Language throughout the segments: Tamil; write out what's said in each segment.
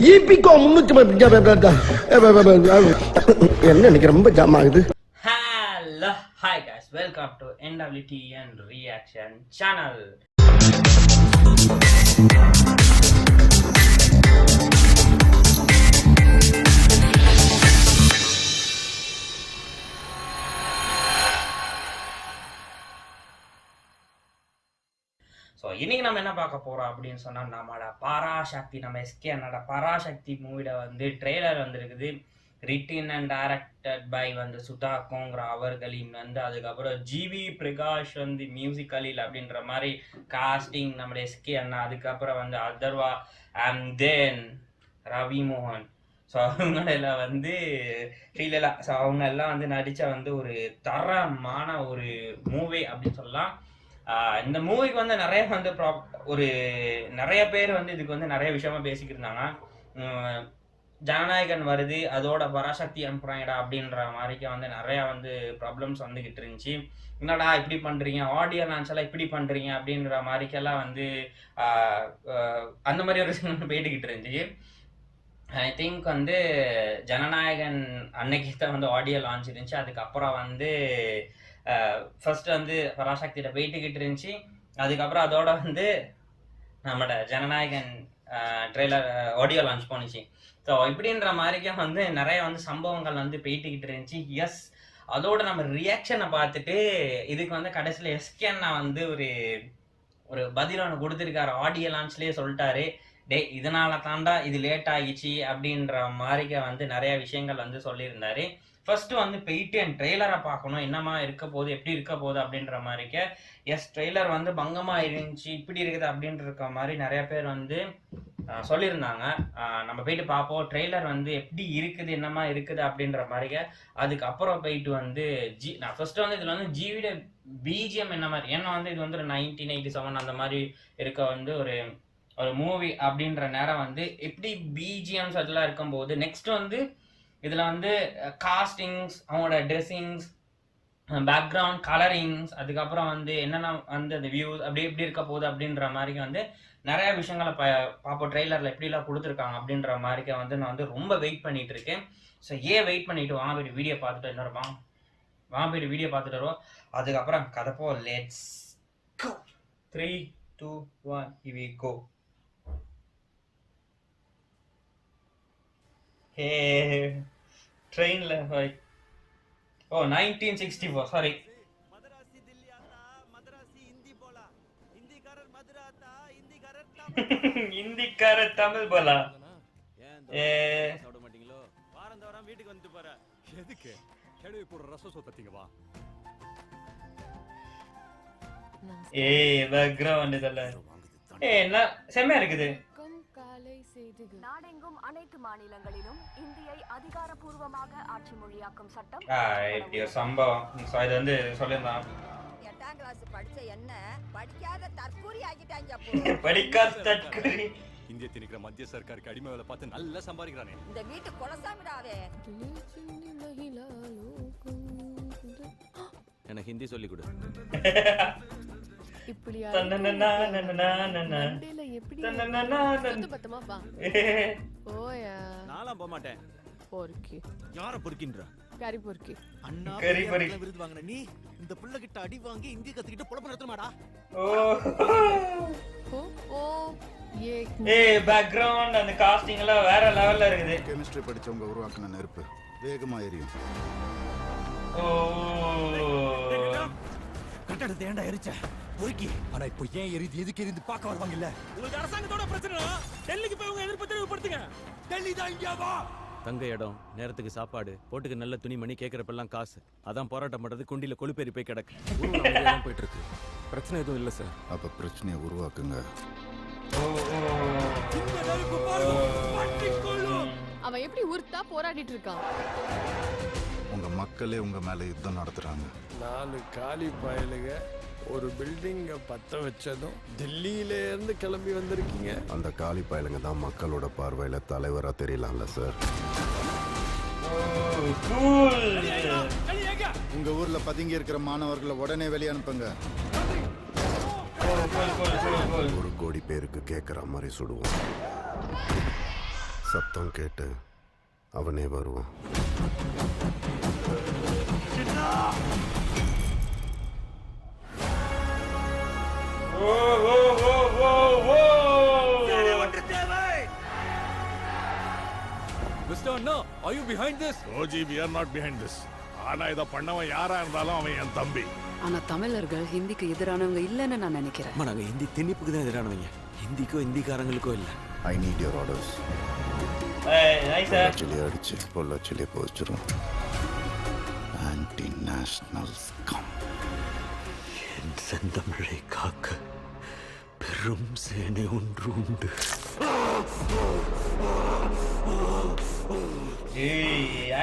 ஈபிகோ 300 என்ன இன்னைக்கு ரொம்ப ஜாம் ஆகுது. Hello, hi guys, welcome to NWTN Reaction Channel. So இன்னைக்கு நம்ம என்ன பார்க்க போறோம் அப்படின்னு சொன்னா நம்மளோட பராசக்தி, நம்ம எஸ்கே அண்ணோட பராசக்தி மூவில வந்து ட்ரெய்லர் வந்திருக்குது. ரிட்டன் அண்ட் டைரக்டட் பை வந்து சுதா கோங்கரா அவர்களின் வந்து, அதுக்கப்புறம் ஜிவி பிரகாஷ் வந்து மியூசிக்கலில் அப்படின்ற மாதிரி காஸ்டிங் நம்மளோட எஸ்கே அண்ணா, அதுக்கப்புறம் வந்து அதர்வா அண்ட் தென் ரவி மோகன். ஸோ அவங்களெல்லாம் வந்து ஸ்ரீலலா, ஸோ அவங்க எல்லாம் வந்து நடித்த வந்து ஒரு தரமான ஒரு மூவி அப்படின்னு சொல்லலாம். இந்த மூவிக்கு வந்து நிறைய வந்து ஒரு நிறைய பேர் வந்து இதுக்கு வந்து நிறைய விஷயமா பேசிக்கிட்டு இருந்தாங்க. ஜனநாயகன் வருது, அதோட பராசக்தி அனுப்புறாங்கடா அப்படின்ற மாதிரிக்கு வந்து நிறைய வந்து ப்ராப்ளம்ஸ் வந்துகிட்டு இருந்துச்சு. என்னடா இப்படி பண்றீங்க, ஆடியோ லான்ச் எல்லாம் இப்படி பண்றீங்க அப்படின்ற மாதிரிக்கெல்லாம் வந்து அந்த மாதிரி ஒரு விஷயம் போயிட்டுக்கிட்டு இருந்துச்சு. ஐ திங்க் வந்து ஜனநாயகன் அன்னைக்கு தான் வந்து ஆடியோ லான்ச் இருந்துச்சு. அதுக்கப்புறம் வந்து ஃபர்ஸ்ட் வந்து பராசக்தியில போயிட்டுக்கிட்டு இருந்துச்சு. அதுக்கப்புறம் அதோட வந்து நம்மளோட ஜனநாயகன் ட்ரெய்லர் ஆடியோ லான்ச் போணுச்சு. ஸோ இப்படின்ற மாதிரிக்கும் வந்து நிறைய வந்து சம்பவங்கள் வந்து போயிட்டுக்கிட்டு இருந்துச்சு. எஸ், அதோட நம்ம ரியாக்ஷனை பார்த்துட்டு இதுக்கு வந்து கடைசியில் எஸ்கே அண்ணா வந்து ஒரு பதில் ஒன்று கொடுத்துருக்காரு. ஆடியோ லான்ச்லேயே சொல்லிட்டாரு, டே இதனால தாண்டா இது லேட் ஆகிச்சு அப்படின்ற மாதிரிக்க வந்து நிறைய விஷயங்கள் வந்து சொல்லியிருந்தாரு. ஃபர்ஸ்ட் வந்து போயிட்டு என் ட்ரெய்லரை பார்க்கணும், என்னமா இருக்க போகுது, எப்படி இருக்க போகுது அப்படின்ற மாதிரிக்க. எஸ், ட்ரெய்லர் வந்து பங்கமா இருந்துச்சு, இப்படி இருக்குது அப்படின்ற இருக்க மாதிரி நிறைய பேர் வந்து சொல்லியிருந்தாங்க. நம்ம போயிட்டு பார்ப்போம் ட்ரெய்லர் வந்து எப்படி இருக்குது, என்னமா இருக்குது அப்படின்ற மாதிரிக்க. அதுக்கப்புறம் போயிட்டு வந்து நான் ஃபர்ஸ்ட் வந்து இதில் வந்து ஜிவிட பிஜிஎம் என்ன மாதிரி, ஏன்னா வந்து இது வந்து ஒரு 1987 அந்த மாதிரி இருக்க வந்து ஒரு மூவி அப்படின்ற நேரம் வந்து எப்படி பிஜிஎம்ஸ் அதெல்லாம் இருக்கும்போது, நெக்ஸ்ட் வந்து இதில் வந்து காஸ்டிங்ஸ், அவங்களோட ட்ரெஸ்ஸிங்ஸ், பேக்ரவுண்ட் கலரிங்ஸ், அதுக்கப்புறம் வந்து என்னென்ன வந்து அந்த வியூஸ் அப்படி எப்படி இருக்க போகுது அப்படின்ற மாதிரி வந்து நிறைய விஷயங்களை பார்ப்போம். ட்ரெய்லரில் எப்படிலாம் கொடுத்துருக்காங்க அப்படின்ற மாதிரிக்க வந்து நான் வந்து ரொம்ப வெயிட் பண்ணிட்டு இருக்கேன். ஸோ வெயிட் பண்ணிட்டு வாங்க போய்ட்டு வீடியோ பார்த்துட்டு என்ன போய்ட்டு வீடியோ பார்த்துட்டு வருவோம். அதுக்கப்புறம் கதைப்போ. Let's go. 3, 2, 1 here we go. ட்ரெயின்ல 1964 சாரி. ஹிந்திக்காரர் தமிழ் போலா. சாப்பிட மாட்டீங்களோ? வாரம் தோறும் வீட்டுக்கு வந்து போற எதுக்கு? கேடுவி போற ரசம் சொத்தீங்க வா. பேக்ரவுண்ட் இதெல்லாம் என்ன செம்மையா இருக்குது. நாடெங்கும் அனைத்து மாநிலங்களிலும் இந்தியை அதிகாரப்பூர்வமாக ஆட்சி மொழியாக்கும் சட்டம். இப்படி ஒரு சம்பவம் இது வந்து சொல்லியிருந்தான். 8ஆம் கிளாஸ் படிச்ச என்ன படிக்காத தற்கூரி ஆகிட்டாங்க. படிக்காத தற்கூரி. இந்திய திணிக்கிற மத்திய சர்க்காருக்கு அடிமை வேலை பார்த்து நல்லா சம்பாதிக்கிறானே. இந்த வீட்டு குலசாமிடாவே. எனக்கு ஹிந்தி சொல்லி கொடு. இப்படியா நாலாம் போக மாட்டேன். யார பொறுக்கின்ற கறி பொறுக்கி அண்ணா விருது வாங்கின நீ இந்த புள்ள கிட்ட அடி வாங்கி இந்தி கத்துக்கிட்டு பொழப்பு நடத்துமாடா. பேக்ரவுண்ட் அந்த காஸ்டிங் எல்லாம் வேற லெவல்ல இருக்குது. கெமிஸ்ட்ரி படிச்சவங்க உருவாக்குன நெருப்பு வேகமா எரியும். கட்டடத்தை ஏண்டா எரிச்ச பொறுக்கி. ஆனா இப்போ ஏன் எரிது, எதுக்கு எரிந்து பார்க்க வருவாங்க இல்ல? உங்களுக்கு அரசாங்கத்தோட பிரச்சனை, டெல்லிக்கு போய் உங்க எதிர்ப்பு தெரிவிப்படுத்துங்க. டெல்லி தான் இங்க வா. தங்க இடம், நேரத்துக்கு சாப்பாடு, போட்டுக்கு நல்ல துணிமணி, கேட்கறப்பெல்லாம் காசு. அதான் போராட்டம் பண்றது. குண்டில கொழுப்பேறி போய் கிடக்கு. போயிட்டு இருக்கு. பிரச்சனை எதுவும் இல்ல சார். அப்ப பிரச்சனையை உருவாக்குங்க. அவன் எப்படி ஊர்த்தா போராடிட்டு இருக்கான். உங்க மக்களே உங்க மேல யுத்தம் நடத்துறாங்க. 4 காலி பயலுங்க ஒரு பில்டிங்க பத்த வச்சதும் டெல்லியில இருந்து கிளம்பி வந்திருக்கீங்க. அந்த காலி பயலுங்க தான் மக்களோட பார்வையில தலைவரா தெரியலாம்ல சார். உங்க ஊர்ல பதுங்கி இருக்கிற மாணவர்களை உடனே வெளியே அனுப்புங்க. 1 கோடி பேருக்கு கேட்குற மாதிரி சுடுவோம். சத்தம் கேட்டு அவனே வருவான். Mr. Anna, are you behind this? Roji, we are not behind this. ஆனா இத பண்ணவன் யாரா இருந்தாலும் அவன் என் தம்பி. ஆனா தமிழர்கள் ஹிந்திக்கு எதிரானவங்க இல்லைன்னு நான் நினைக்கிறேன். அம்மா, நாங்க ஹிந்தி திணிப்புக்கு தான் எதிரானவங்க, ஹிந்திக்கோ ஹிந்திக்காரங்களுக்கோ இல்ல. I need your orders. பொள்ளாச்சிலே அடிச்சு பொள்ளாச்சிலே போச்சிரும். Anti nationals come. என் செந்தமிழை காக்க பெரும் சேனை ஒன்று உண்டு.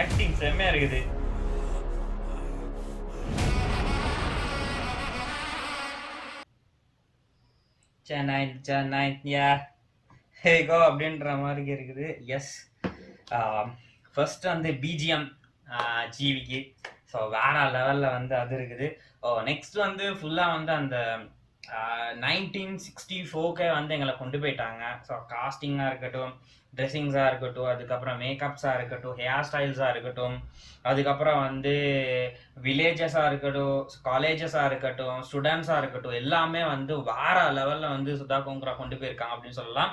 ஆக்டிங் செம்மையா இருக்குது. சென்னை யா ஹேகோ அப்படின்ற மாதிரி இருக்குது. எஸ், ஃபர்ஸ்ட் வந்து பிஜிஎம் ஜிவிக்கு, ஸோ வேற லெவலில் வந்து அது இருக்குது. நெக்ஸ்ட் வந்து ஃபுல்லாக வந்து அந்த 1964 வந்து எங்களை கொண்டு போயிட்டாங்க. ஸோ காஸ்டிங்காக இருக்கட்டும், ட்ரெஸ்ஸிங்ஸாக இருக்கட்டும், அதுக்கப்புறம் மேக்கப்ஸாக இருக்கட்டும், ஹேர் ஸ்டைல்ஸாக இருக்கட்டும், அதுக்கப்புறம் வந்து வில்லேஜஸாக இருக்கட்டும், காலேஜஸாக இருக்கட்டும், ஸ்டூடெண்ட்ஸாக இருக்கட்டும், எல்லாமே வந்து வேற லெவலில் வந்து சுதா கோங்கரா கொண்டு போயிருக்காங்க அப்படின்னு சொல்லலாம்.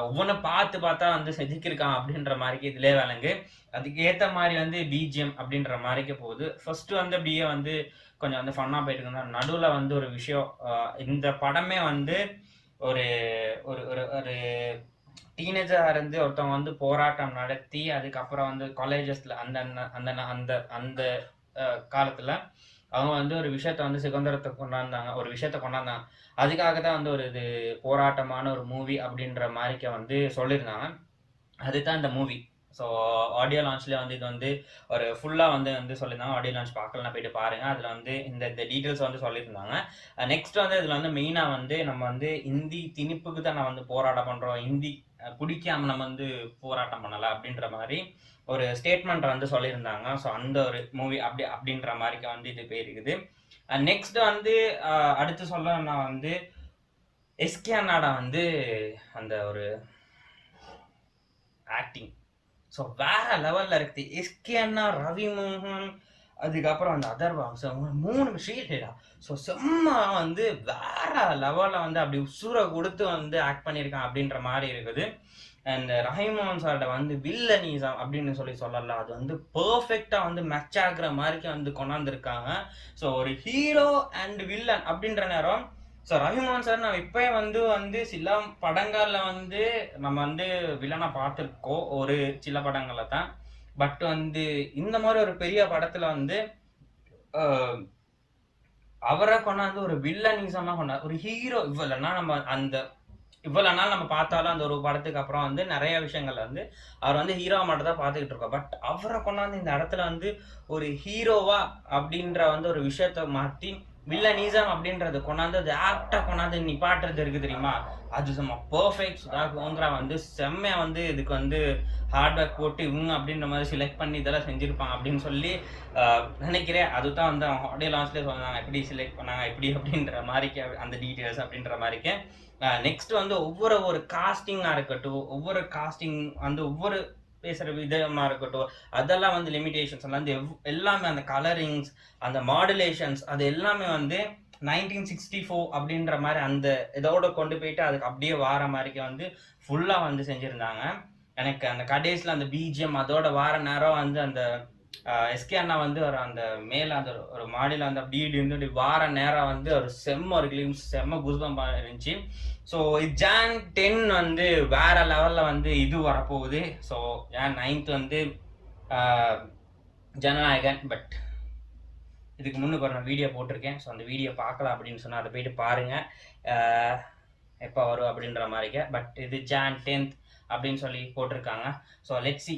ஒவ்வொன்றும் பார்த்தா வந்து செதுக்கியிருக்காங்க அப்படின்ற மாதிரிக்கு இதிலே விளங்கு. அதுக்கு ஏற்ற மாதிரி வந்து பிஜிஎம் அப்படின்ற மாதிரிக்கு போகுது. ஃபர்ஸ்ட் வந்து அப்படியே வந்து கொஞ்சம் வந்து ஃபன்னாக போயிட்டு இருந்தா, நடுவில் வந்து ஒரு விஷயம், இந்த படமே வந்து ஒரு ஒரு ஒரு டீனேஜராக இருந்து ஒருத்தவங்க வந்து போராட்டம் நடத்தி அதுக்கப்புறம் வந்து காலேஜஸில் அந்த அந்த அந்த அந்த காலத்தில் அவங்க வந்து ஒரு விஷயத்த வந்து சுதந்திரத்தை கொண்டாந்தாங்க, ஒரு விஷயத்த கொண்டாந்தாங்க. அதுக்காக தான் வந்து ஒரு இது போராட்டமான ஒரு மூவி அப்படின்ற மாதிரிக்க வந்து சொல்லியிருந்தாங்க. அதுதான் இந்த மூவி. ஸோ ஆடியோ லான்ச்லேயே வந்து இது வந்து ஒரு ஃபுல்லாக வந்து சொல்லியிருந்தாங்க. ஆடியோ லான்ச் பார்க்கலாம், போயிட்டு பாருங்கள். அதில் வந்து இந்த டீட்டெயில்ஸ் வந்து சொல்லியிருந்தாங்க. நெக்ஸ்ட் வந்து இதில் வந்து மெயினாக வந்து நம்ம வந்து இந்தி திணிப்புக்கு தான் நான் வந்து போராட்டம் பண்ணுறோம், இந்தி பிடிக்காம நம்ம வந்து போராட்டம் பண்ணலை அப்படின்ற மாதிரி ஒரு ஸ்டேட்மெண்ட் வந்து சொல்லியிருந்தாங்க. ஸோ அந்த ஒரு மூவி அப்படின்ற மாதிரிக்கு வந்து இது போயிருக்குது. நெக்ஸ்ட் வந்து அடுத்து சொல்லணும்னா வந்து எஸ்கே அண்ணாடா வந்து அந்த ஒரு ஆக்டிங் ஸோ வேற லெவலில் இருக்குது. எஸ்கே அண்ணா, ரவி மோகன், அதுக்கப்புறம் அந்த அதர்வா, ஸோ 3 ஷீல்டா. ஸோ செம்ம வந்து வேற லெவலில் வந்து அப்படி உசுரை கொடுத்து வந்து ஆக்ட் பண்ணியிருக்கான் அப்படின்ற மாதிரி இருக்குது. அண்ட் ரஹீமோகன் சார்கிட்ட வந்து வில்லனிசம் அப்படின்னு சொல்லலாம், அது வந்து பர்ஃபெக்டாக வந்து மேட்ச் ஆகுற மாதிரிக்கு வந்து கொண்டாந்துருக்காங்க. ஸோ ஒரு ஹீரோ அண்ட் வில்லன் அப்படின்ற நேரம். ஸோ ரஹீமோகன் சார் நம்ம இப்போயே வந்து சில படங்களில் வந்து நம்ம வந்து வில்லனை பார்த்துருக்கோம், ஒரு சில படங்களில் தான். பட் வந்து இந்த மாதிரி ஒரு பெரிய படத்தில் வந்து அவரை கொண்டாந்து ஒரு வில்லனிசமாக கொண்டாந்து ஒரு ஹீரோ இவ்வளோனா நம்ம அந்த இவ்வளோ நாள் நம்ம பார்த்தாலும் அந்த ஒரு படத்துக்கு அப்புறம் வந்து நிறைய விஷயங்கள் வந்து அவர் வந்து ஹீரோவை மட்டும் தான் பார்த்துக்கிட்டு இருக்கோம். பட் அவரை கொண்டாந்து இந்த இடத்துல வந்து ஒரு ஹீரோவா அப்படின்ற வந்து ஒரு விஷயத்த மாற்றி வில்லனிசம் அப்படின்றது கொண்டாந்து அது ஆக்டா கொண்டாந்து நிப்பாட்டுறது இருக்கு தெரியுமா, அது சும்மா பர்ஃபெக்ட். சுதா கோங்கரா வந்து செம்மையா வந்து இதுக்கு வந்து ஹார்ட் ஒர்க் போட்டு இவங்க அப்படின்ற மாதிரி செலக்ட் பண்ணி இதெல்லாம் செஞ்சுருப்பாங்க அப்படின்னு சொல்லி நினைக்கிறேன். அதுதான் வந்து அவங்க ஆடியோ லான்ச்லேயே சொன்னாங்க, எப்படி செலக்ட் பண்ணாங்க எப்படி அப்படின்ற மாதிரிக்கு அந்த டீட்டெயில்ஸ் அப்படின்ற மாதிரிக்கு. நெக்ஸ்ட் வந்து ஒவ்வொரு காஸ்டிங்காக இருக்கட்டும், ஒவ்வொரு காஸ்டிங் வந்து ஒவ்வொரு பேசுகிற விதமாக இருக்கட்டும், அதெல்லாம் வந்து லிமிடேஷன்ஸ் எல்லாம் வந்து எல்லாமே அந்த கலரிங்ஸ், அந்த மாடுலேஷன்ஸ், அது எல்லாமே வந்து 1964 அப்படின்ற மாதிரி அந்த இதோட கொண்டு போயிட்டு அதுக்கு அப்படியே வார மாதிரிக்கு வந்து ஃபுல்லாக வந்து செஞ்சுருந்தாங்க. எனக்கு அந்த கடைசியில் அந்த பிஜிஎம் அதோட வார நேரம் வந்து அந்த எஸ்கே அண்ணா வந்து ஒரு அந்த மேலே அந்த ஒரு மாடியில் அந்த அப்படி இருந்துட்டு வார நேரம் வந்து ஒரு ஒரு கிளிம்ஸ் செம்ம குஸ்பம் இருந்துச்சு. ஸோ Jan 10 வந்து வேற லெவலில் வந்து இது வரப்போகுது. ஸோ Jan 9 வந்து ஜனநாயகன். பட் இதுக்கு முன்னுக்கு ஒரு நான் வீடியோ போட்டிருக்கேன். ஸோ அந்த வீடியோ பார்க்கலாம் அப்படின்னு சொன்னால் அதை போயிட்டு பாருங்கள் எப்போ வரும் அப்படின்ற மாதிரிக்க. பட் இது Jan 10 அப்படின்னு சொல்லி போட்டிருக்காங்க. ஸோ லெட்ஸ் சி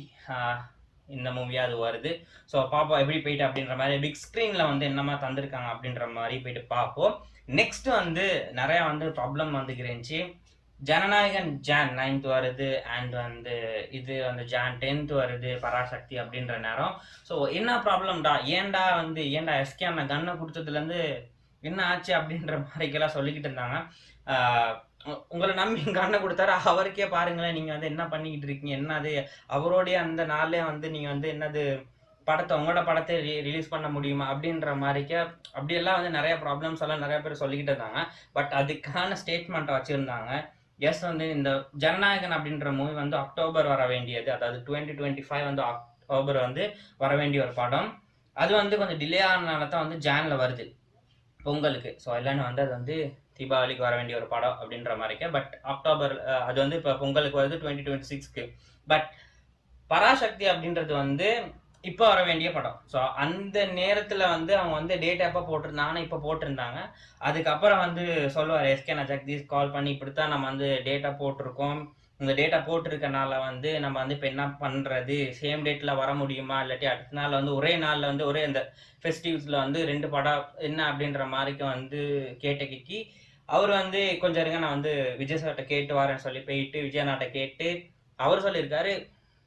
இந்த மூவியாக அது வருது. ஸோ பார்ப்போம் எப்படி போயிட்டு அப்படின்ற மாதிரி பிக் ஸ்க்ரீனில் வந்து என்னமா தந்திருக்காங்க அப்படின்ற மாதிரி போயிட்டு பார்ப்போம். நெக்ஸ்ட் வந்து நிறையா வந்து ப்ராப்ளம் வந்துருந்துச்சு. ஜனநாயகன் Jan 9 வருது அண்ட் வந்து இது வந்து Jan 10 வருது பராசக்தி அப்படின்ற நேரம். ஸோ என்ன ப்ராப்ளம்டா, ஏன்டா எஸ்கே அண்ணா கன்னை கொடுத்ததுலேருந்து என்ன ஆச்சு அப்படின்ற மாதிரிக்கெல்லாம் சொல்லிக்கிட்டு இருந்தாங்க. உங்களை நம்பி எங்க அண்ணன் கொடுத்தாரு, அவருக்கே பாருங்களேன் நீங்க வந்து என்ன பண்ணிக்கிட்டு இருக்கீங்க, என்னது அவரோடைய அந்த நாளே வந்து நீங்க வந்து என்னது படத்தை உங்களோட படத்தை ரிலீஸ் பண்ண முடியுமா அப்படின்ற மாதிரிக்க அப்படியெல்லாம் வந்து நிறைய ப்ராப்ளம்ஸ் எல்லாம் நிறைய பேர் சொல்லிக்கிட்டு இருந்தாங்க. பட் அதுக்கான ஸ்டேட்மெண்ட்டை வச்சுருந்தாங்க. எஸ் வந்து இந்த ஜனநாயகன் அப்படின்ற மூவி வந்து அக்டோபர் வர வேண்டியது, அதாவது 2025 வந்து அக்டோபர் வந்து வர வேண்டிய ஒரு படம். அது வந்து கொஞ்சம் டிலே ஆனதுனால தான் வந்து ஜானில் வருது பொங்கலுக்கு. ஸோ இல்லைன்னு வந்து அது வந்து தீபாவளிக்கு வர வேண்டிய ஒரு படம் அப்படின்ற மாதிரிக்க. பட் அக்டோபர் அது வந்து இப்போ பொங்கலுக்கு வருது 2026க்கு. பட் பராசக்தி அப்படின்றது வந்து இப்போ வர வேண்டிய படம். ஸோ அந்த நேரத்தில் வந்து அவங்க வந்து டேட் எப்போ போட்டிருந்தாங்கன்னா இப்போ போட்டிருந்தாங்க. அதுக்கப்புறம் வந்து சொல்லுவார் எஸ்கே ஜெகதீஷ் கால் பண்ணி, இப்படித்தான் நம்ம வந்து டேட்டா போட்டிருக்கோம், இந்த டேட்டா போட்டிருக்கனால வந்து நம்ம வந்து இப்போ என்ன பண்ணுறது, சேம் டேட்டில் வர முடியுமா, இல்லாட்டி அடுத்த நாள் வந்து ஒரே நாளில் வந்து ஒரே அந்த ஃபெஸ்டிவ்ஸில் வந்து 2 படம் என்ன அப்படின்ற மாதிரிக்கு வந்து கேட்டகிக்கு அவர் வந்து கொஞ்சம் இருங்க நான் வந்து விஜய் சார்கிட்ட கேட்டு வரேன்னு சொல்லி போயிட்டு விஜயநாட்டை கேட்டு அவர் சொல்லியிருக்காரு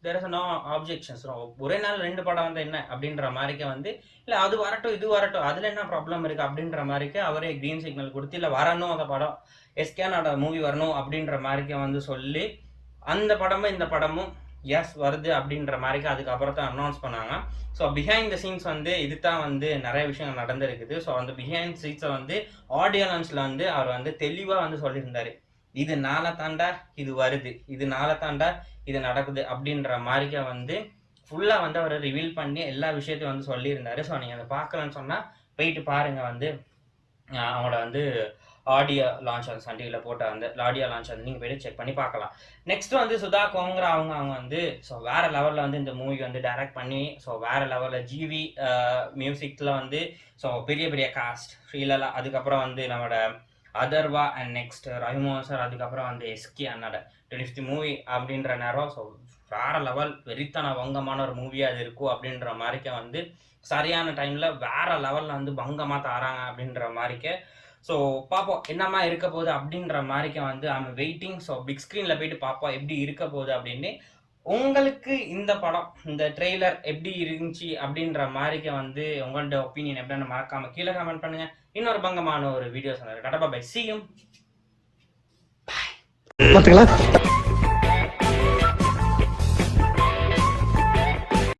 there is no objections. ஒரே நாள் 2 படம் வந்து என்ன அப்படின்ற மாதிரிக்க வந்து இல்லை அது வரட்டும் இது வரட்டும் அதில் என்ன ப்ராப்ளம் இருக்குது அப்படின்ற மாதிரிக்க அவரே க்ரீன் சிக்னல் கொடுத்து இல்லை வரணும் அந்த படம் எஸ்கேனோட மூவி வரணும் அப்படின்ற மாதிரிக்க வந்து சொல்லி அந்த படமும் இந்த படமும் எஸ் வருது அப்படின்ற மாதிரிக்கு அதுக்கப்புறம் தான் அனௌன்ஸ் பண்ணாங்க. ஸோ பிஹைண்ட் த சீன்ஸ் வந்து இது தான் வந்து நிறைய விஷயங்கள் நடந்திருக்குது. ஸோ அந்த பிஹைண்ட் சீன்ஸை வந்து ஆடியோ லான்ச்சில் வந்து அவர் வந்து தெளிவாக வந்து சொல்லியிருந்தார், இது நாளை தாண்டா இது வருது, இது நாளை தாண்டா இது நடக்குது அப்படின்ற மாதிரிக்க வந்து ஃபுல்லாக வந்து அவர் ரிவீல் பண்ணி எல்லா விஷயத்தையும் வந்து சொல்லியிருந்தாரு. ஸோ நீங்கள் அதை பார்க்கலன்னு சொன்னால் போயிட்டு பாருங்கள், வந்து அவங்களோட வந்து ஆடியோ லான்ச் வந்து சன் டிவியில் போட்ட அந்த ஆடியோ லான்ச் வந்து நீங்கள் போய்ட்டு செக் பண்ணி பார்க்கலாம். நெக்ஸ்ட் வந்து சுதா கோங்கரா அவங்க வந்து ஸோ வேறு லெவலில் வந்து இந்த மூவி வந்து டைரக்ட் பண்ணி ஸோ வேறு லெவலில் ஜிவி மியூசிக்கில் வந்து ஸோ பெரிய பெரிய காஸ்ட் ஸ்ரீலலா, அதுக்கப்புறம் வந்து நம்மளோட அதர்வா அண்ட் நெக்ஸ்ட் ரஹிமோன் சார், அதுக்கப்புறம் வந்து எஸ்கே அண்ணோட 25th மூவி அப்படின்ற நேரம். ஸோ வேறு லெவல் வெறித்தன வங்கமான ஒரு மூவியாக அது இருக்கும் அப்படின்ற மாதிரிக்க வந்து சரியான டைமில் வேறு லெவலில் வந்து பங்கமாக தாராங்க அப்படின்ற மாதிரிக்க. ஸோ பார்ப்போம் என்னம்மா இருக்க போகுது அப்படின்ற மாதிரிக்க வந்து ஐம் வெயிட்டிங். ஸோ பிக் ஸ்க்ரீனில் போயிட்டு பார்ப்போம் எப்படி இருக்க போகுது அப்படின்னு. உங்களுக்கு இந்த படம் இந்த ட்ரெய்லர் எப்படி இருந்துச்சு அப்படின்ற மாதிரிக்க வந்து உங்களோட ஒப்பீனியன் எப்படின்னு மறக்காமல் கீழே கமெண்ட் பண்ணுங்கள். இன்னொரு பங்கமான ஒரு videos tata bye, see you. பார்த்துக்கலாம்.